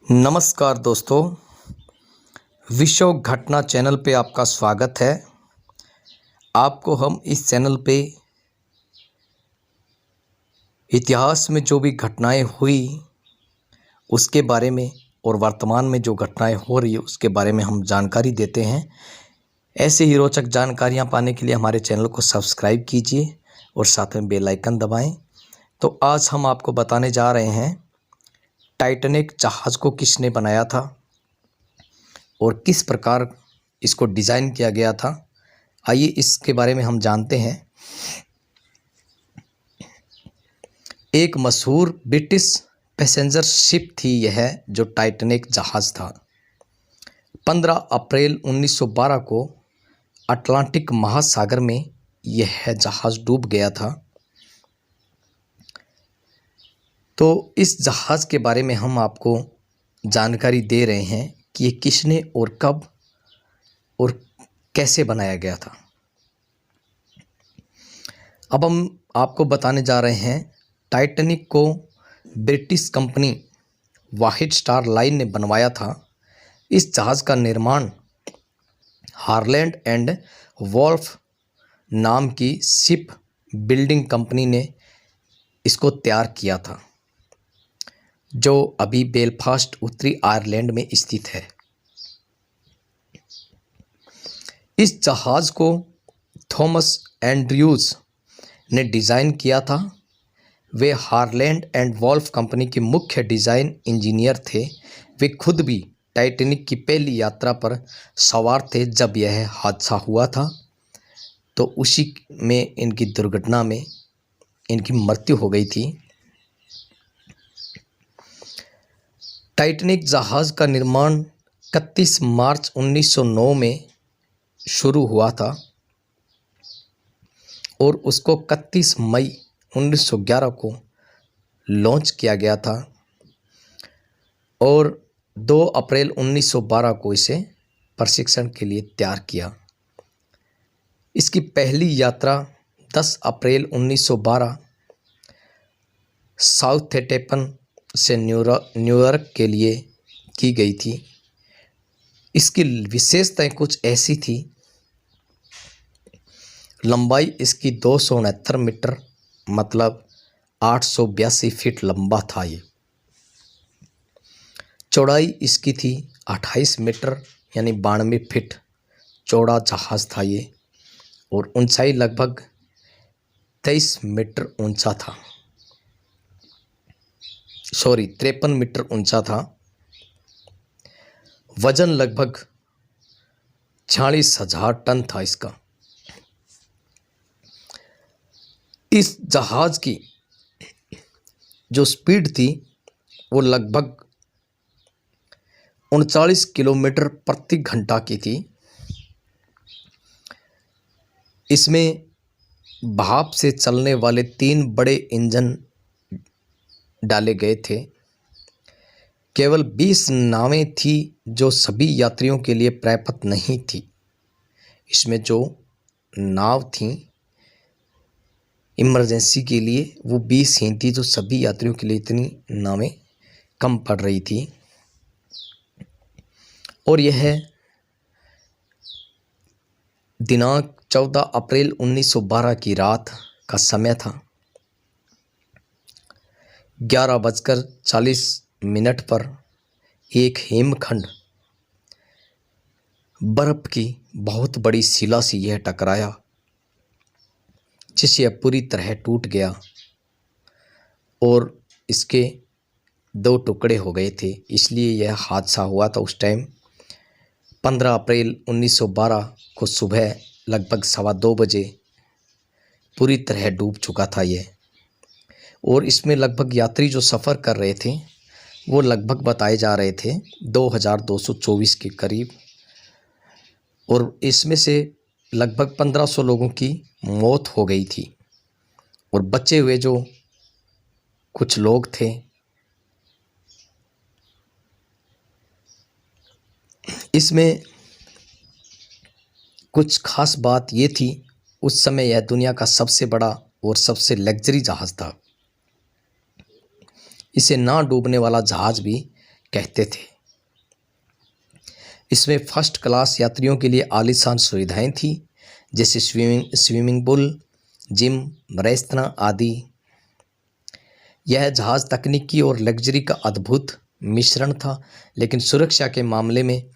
नमस्कार दोस्तों, विश्व घटना चैनल पे आपका स्वागत है। आपको हम इस चैनल पे इतिहास में जो भी घटनाएं हुई उसके बारे में और वर्तमान में जो घटनाएं हो रही है उसके बारे में हम जानकारी देते हैं। ऐसे ही रोचक जानकारियां पाने के लिए हमारे चैनल को सब्सक्राइब कीजिए और साथ में बेल आइकन दबाएं। तो आज हम आपको बताने जा रहे हैं टाइटैनिक जहाज़ को किसने बनाया था और किस प्रकार इसको डिज़ाइन किया गया था। आइए इसके बारे में हम जानते हैं। एक मशहूर ब्रिटिश पैसेंजर शिप थी यह, जो टाइटैनिक जहाज़ था। 15 अप्रैल 1912 को अटलांटिक महासागर में यह जहाज़ डूब गया था। तो इस जहाज़ के बारे में हम आपको जानकारी दे रहे हैं कि ये किसने और कब और कैसे बनाया गया था। अब हम आपको बताने जा रहे हैं टाइटैनिक को British company white star line ने बनवाया था। इस जहाज़ का निर्माण हारलैंड एंड वोल्फ नाम की शिप बिल्डिंग कंपनी ने इसको तैयार किया था, जो अभी बेलफास्ट उत्तरी आयरलैंड में स्थित है। इस जहाज़ को थॉमस एंड्रयूज़ ने डिज़ाइन किया था। वे हारलैंड एंड वोल्फ कंपनी के मुख्य डिज़ाइन इंजीनियर थे। वे खुद भी टाइटैनिक की पहली यात्रा पर सवार थे जब यह हादसा हुआ था। तो उसी में इनकी दुर्घटना में इनकी मृत्यु हो गई थी। टाइटैनिक जहाज़ का निर्माण 31 मार्च 1909 में शुरू हुआ था और उसको 31 मई 1911 को लॉन्च किया गया था और 2 अप्रैल 1912 को इसे प्रशिक्षण के लिए तैयार किया। इसकी पहली यात्रा 10 अप्रैल 1912 साउथहैम्पटन से न्यूयॉर्क के लिए की गई थी। इसकी विशेषताएं कुछ ऐसी थी। लंबाई इसकी 269 मीटर मतलब 882 फीट लंबा था ये। चौड़ाई इसकी थी 28 मीटर यानी 92 फीट चौड़ा जहाज़ था ये और ऊंचाई लगभग 23 मीटर ऊंचा था। 53 मीटर ऊंचा था। वजन लगभग 46,000 टन था इसका। इस जहाज की जो स्पीड थी वो लगभग 39 किलोमीटर प्रति घंटा की थी। इसमें भाप से चलने वाले 3 बड़े इंजन डाले गए थे। केवल 20 नावें थी जो सभी यात्रियों के लिए पर्याप्त नहीं थी। इसमें जो नाव थी इमरजेंसी के लिए वो 20 ही थी, जो सभी यात्रियों के लिए इतनी नावें कम पड़ रही थी। और यह दिनांक 14 अप्रैल 1912 की रात का समय था। 11:40 पर एक हिमखंड बर्फ की बहुत बड़ी शिला से यह टकराया, जिससे यह पूरी तरह टूट गया और इसके 2 टुकड़े हो गए थे। इसलिए यह हादसा हुआ था उस टाइम 15 अप्रैल 1912 को सुबह लगभग 2:15 बजे पूरी तरह डूब चुका था यह। और इसमें लगभग यात्री जो सफ़र कर रहे थे वो लगभग बताए जा रहे थे 2224 के करीब, और इसमें से लगभग 1500 लोगों की मौत हो गई थी और बचे हुए जो कुछ लोग थे इसमें कुछ खास बात ये थी, उस समय यह दुनिया का सबसे बड़ा और सबसे लग्जरी जहाज़ था। इसे ना डूबने वाला जहाज़ भी कहते थे। इसमें फर्स्ट क्लास यात्रियों के लिए आलीशान सुविधाएं थी, जैसे स्विमिंग पूल, जिम, रेस्तरां आदि। यह जहाज़ तकनीकी और लग्जरी का अद्भुत मिश्रण था, लेकिन सुरक्षा के मामले में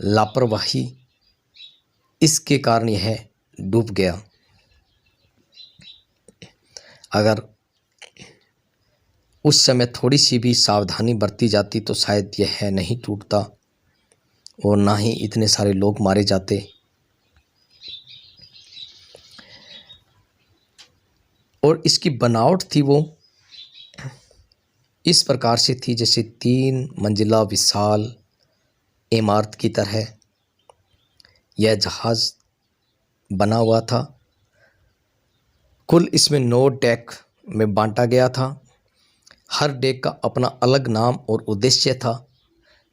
लापरवाही इसके कारण यह डूब गया। अगर उस समय थोड़ी सी भी सावधानी बरती जाती तो शायद यह नहीं टूटता और ना ही इतने सारे लोग मारे जाते। और इसकी बनावट थी वो इस प्रकार से थी जैसे 3 मंजिला विशाल इमारत की तरह यह जहाज़ बना हुआ था। कुल इसमें 9 डेक में बांटा गया था। हर डेक का अपना अलग नाम और उद्देश्य था।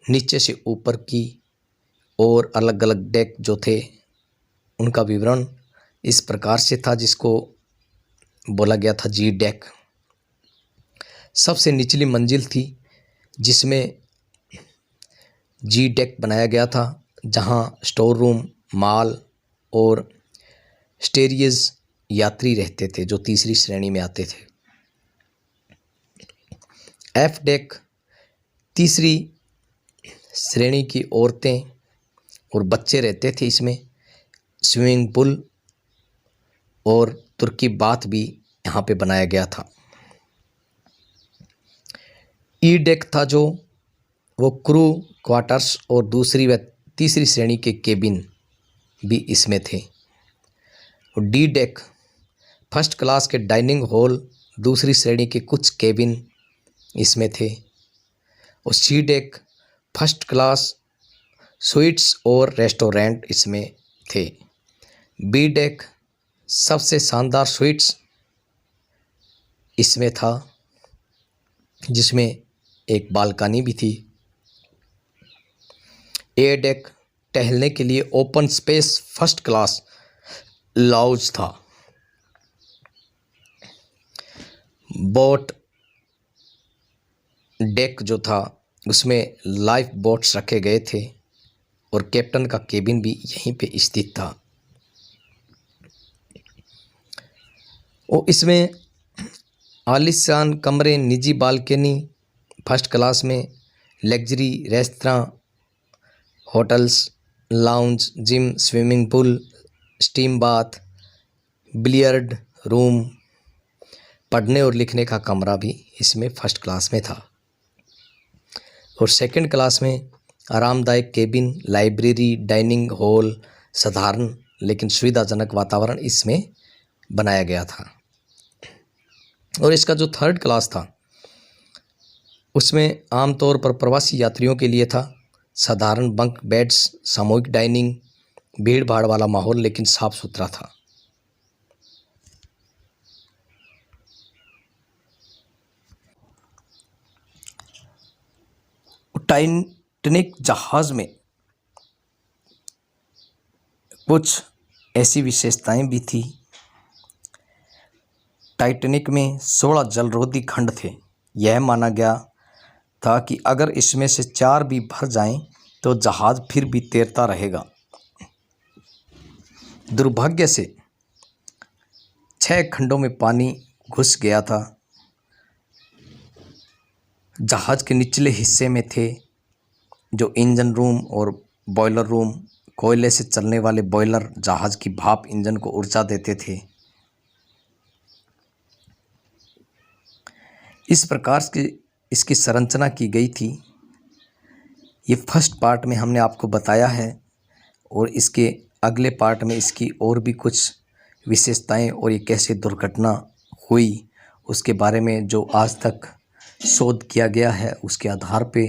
नीचे से ऊपर की और अलग अलग डेक जो थे उनका विवरण इस प्रकार से था, जिसको बोला गया था जी डेक। सबसे निचली मंजिल थी जिसमें जी डेक बनाया गया था, जहां स्टोर रूम, माल और स्टेरियज यात्री रहते थे जो तीसरी श्रेणी में आते थे। एफ डेक तीसरी श्रेणी की औरतें और बच्चे रहते थे। इसमें स्विमिंग पूल और तुर्की बाथ भी यहाँ पे बनाया गया था। ई डेक था जो वो क्रू क्वार्टर्स और दूसरी व तीसरी श्रेणी के केबिन भी इसमें थे। और डी डेक फर्स्ट क्लास के डाइनिंग हॉल, दूसरी श्रेणी के कुछ केबिन इसमें थे। और C deck first class suites और रेस्टोरेंट इसमें थे। बी डेक सबसे शानदार स्वीट्स इसमें था, जिसमें एक बालकनी भी थी। ए डेक टहलने के लिए open space first class lounge था। बोट डेक जो था उसमें लाइफ बोट्स रखे गए थे और कैप्टन का केबिन भी यहीं पे स्थित था। और इसमें आलीशान कमरे, निजी बालकनी फर्स्ट क्लास में, luxury restaurant, hotels, lounge, gym, swimming pool, steam bath, billiard room, पढ़ने और लिखने का कमरा भी इसमें फर्स्ट क्लास में था। और सेकंड क्लास में आरामदायक केबिन, लाइब्रेरी, डाइनिंग हॉल, साधारण लेकिन सुविधाजनक वातावरण इसमें बनाया गया था। और इसका जो थर्ड क्लास था उसमें आमतौर पर प्रवासी यात्रियों के लिए था। साधारण बंक बेड्स, सामूहिक डाइनिंग, भीड़ भाड़ वाला माहौल लेकिन साफ सुथरा था। टाइटैनिक जहाज़ में कुछ ऐसी विशेषताएं भी थी। टाइटैनिक में 16 जलरोधी खंड थे। यह माना गया था कि अगर इसमें से 4 भी भर जाएं तो जहाज़ फिर भी तैरता रहेगा। दुर्भाग्य से 6 खंडों में पानी घुस गया था। जहाज़ के निचले हिस्से में थे जो इंजन रूम और बॉयलर रूम। कोयले से चलने वाले बॉयलर जहाज़ की भाप इंजन को ऊर्जा देते थे। इस प्रकार की इसकी संरचना की गई थी। ये फर्स्ट पार्ट में हमने आपको बताया है और इसके अगले पार्ट में इसकी और भी कुछ विशेषताएं और ये कैसे दुर्घटना हुई उसके बारे में जो आज तक शोध किया गया है उसके आधार पे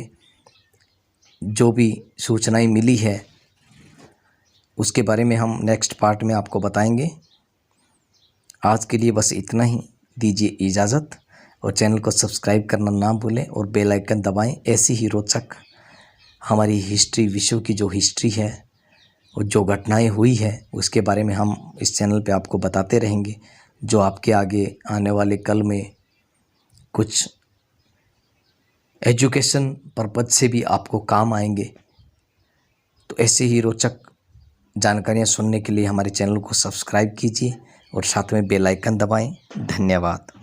जो भी सूचनाएं मिली है उसके बारे में हम नेक्स्ट पार्ट में आपको बताएंगे। आज के लिए बस इतना ही, दीजिए इजाज़त और चैनल को सब्सक्राइब करना ना भूलें और बेल आइकन दबाएं। ऐसी ही रोचक हमारी हिस्ट्री, विश्व की जो हिस्ट्री है और जो घटनाएं हुई है उसके बारे में हम इस चैनल पे आपको बताते रहेंगे, जो आपके आगे आने वाले कल में कुछ एजुकेशन पर्पज से भी आपको काम आएंगे। तो ऐसे ही रोचक जानकारियाँ सुनने के लिए हमारे चैनल को सब्सक्राइब कीजिए और साथ में बेल आइकन दबाएं। धन्यवाद।